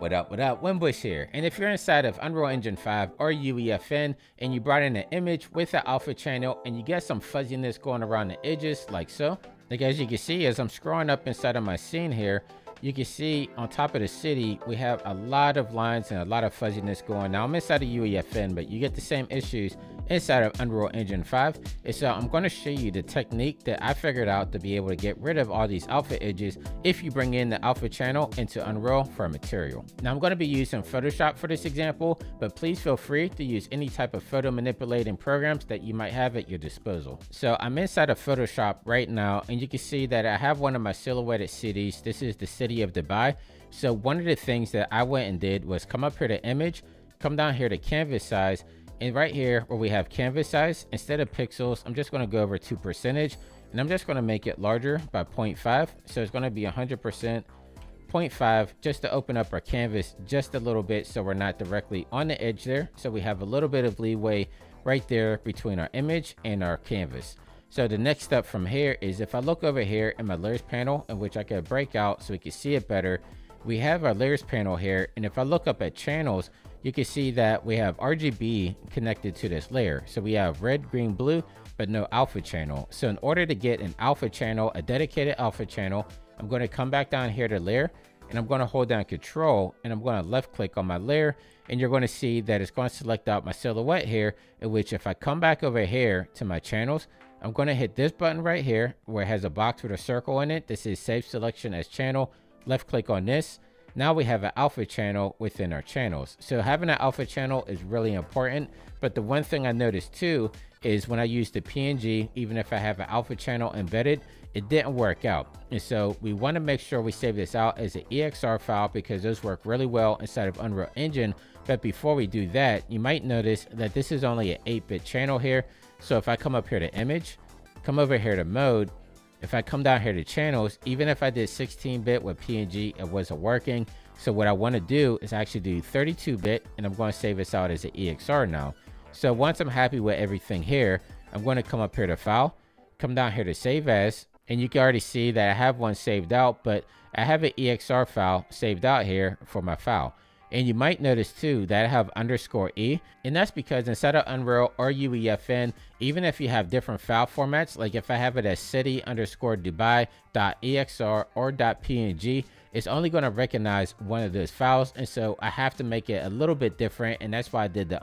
What up, Winbush here. And if you're inside of Unreal Engine 5 or UEFN and you brought in an image with an alpha channel and you get some fuzziness going around the edges like so, like as you can see, as I'm scrolling up inside of my scene here, you can see on top of the city, we have a lot of lines and a lot of fuzziness going. Now I'm inside of UEFN, but you get the same issues inside of Unreal Engine 5. And so I'm going to show you the technique that I figured out to be able to get rid of all these alpha edges if you bring in the alpha channel into Unreal for a material. Now I'm going to be using Photoshop for this example, but please feel free to use any type of photo manipulating programs that you might have at your disposal. So I'm inside of Photoshop right now, and you can see that I have one of my silhouetted cities. This is the city of Dubai. So one of the things that I went and did was come up here to image, come down here to canvas size, and right here where we have canvas size, instead of pixels, I'm just going to go over to percentage, and I'm just going to make it larger by 0.5. So it's going to be 100%, 0.5, just to open up our canvas just a little bit so we're not directly on the edge there. So we have a little bit of leeway right there between our image and our canvas. So the next step from here is if I look over here in my layers panel, in which I can break out so we can see it better, we have our layers panel here. And if I look up at channels, you can see that we have RGB connected to this layer. So we have red, green, blue, but no alpha channel. So in order to get an alpha channel, a dedicated alpha channel, I'm going to come back down here to layer, and I'm going to hold down control, and I'm going to left click on my layer, and you're going to see that it's going to select out my silhouette here, in which if I come back over here to my channels, I'm going to hit this button right here where it has a box with a circle in it. This is save selection as channel. Left click on this. Now we have an alpha channel within our channels. So having an alpha channel is really important. But the one thing I noticed too is when I use the PNG, even if I have an alpha channel embedded, it didn't work out. And so we want to make sure we save this out as an EXR file because those work really well inside of Unreal Engine. But before we do that, you might notice that this is only an 8-bit channel here. So if I come up here to image, come over here to mode, if I come down here to channels, even if I did 16-bit with PNG, it wasn't working. So what I want to do is actually do 32-bit, and I'm going to save this out as an EXR now. So once I'm happy with everything here, I'm going to come up here to file, come down here to save as, and you can already see that I have one saved out, but I have an EXR file saved out here for my file. And you might notice too that I have _E, and that's because inside of Unreal or UEFN, even if you have different file formats, like if I have it as city_Dubai.exr or .png, it's only going to recognize one of those files. And so I have to make it a little bit different, and that's why I did the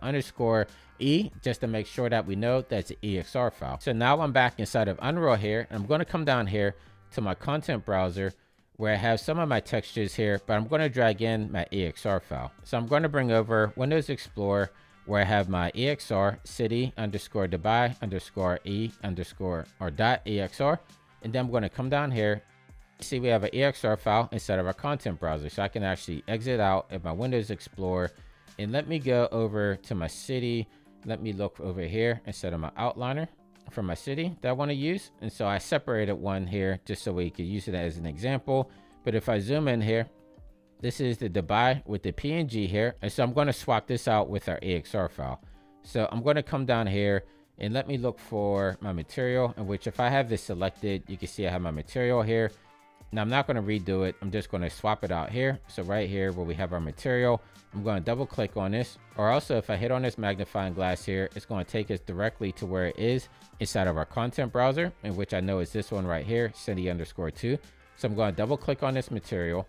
_E, just to make sure that we know that's an EXR file. So now I'm back inside of Unreal here, and I'm going to come down here to my content browser, where I have some of my textures here, but I'm going to drag in my EXR file. So I'm going to bring over Windows Explorer, where I have my EXR city_Dubai_E_or.exr. And then I'm going to come down here. See, we have an EXR file instead of our content browser. So I can actually exit out of my Windows Explorer, and let me go over to my city. Let me look over here instead of my outliner for my city that I want to use. And so I separated one here just so we could use it as an example. But if I zoom in here, this is the Dubai with the PNG here. And so I'm going to swap this out with our EXR file. So I'm going to come down here and let me look for my material, in which if I have this selected, you can see I have my material here. Now I'm not going to redo it. I'm just going to swap it out here. So right here where we have our material, I'm going to double click on this, or also if I hit on this magnifying glass here, it's going to take us directly to where it is inside of our content browser, in which I know is this one right here, city_2. So I'm going to double click on this material,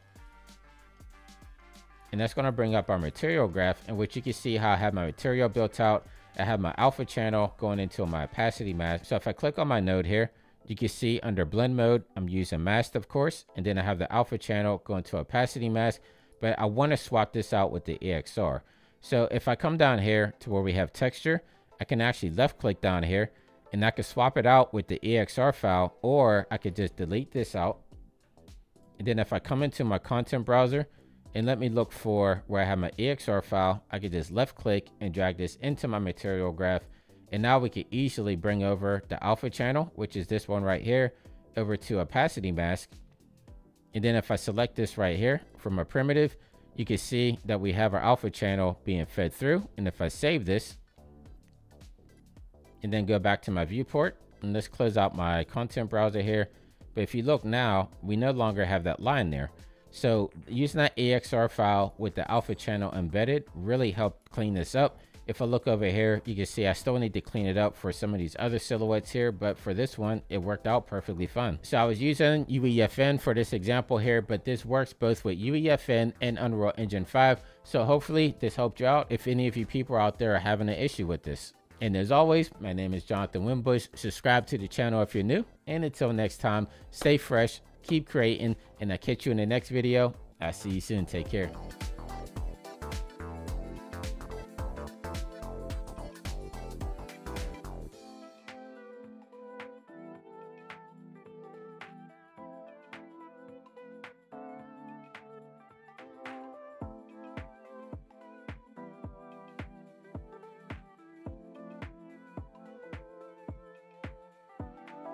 and that's going to bring up our material graph, in which you can see how I have my material built out. I have my alpha channel going into my opacity mask. So if I click on my node here, you can see under blend mode, I'm using mask, of course, and then I have the alpha channel going to opacity mask, but I want to swap this out with the EXR. So if I come down here to where we have texture, I can actually left click down here, and I can swap it out with the EXR file, or I could just delete this out. And then if I come into my content browser and let me look for where I have my EXR file, I could just left click and drag this into my material graph. And now we can easily bring over the alpha channel, which is this one right here, over to opacity mask. And then if I select this right here from a primitive, you can see that we have our alpha channel being fed through. And if I save this and then go back to my viewport, and let's close out my content browser here. But if you look now, we no longer have that line there. So using that AXR file with the alpha channel embedded really helped clean this up. If I look over here, you can see I still need to clean it up for some of these other silhouettes here, but for this one, it worked out perfectly fine. So I was using UEFN for this example here, but this works both with UEFN and Unreal Engine 5. So hopefully this helped you out if any of you people out there are having an issue with this. And as always, my name is Jonathan Winbush. Subscribe to the channel if you're new. And until next time, stay fresh, keep creating, and I'll catch you in the next video. I'll see you soon. Take care.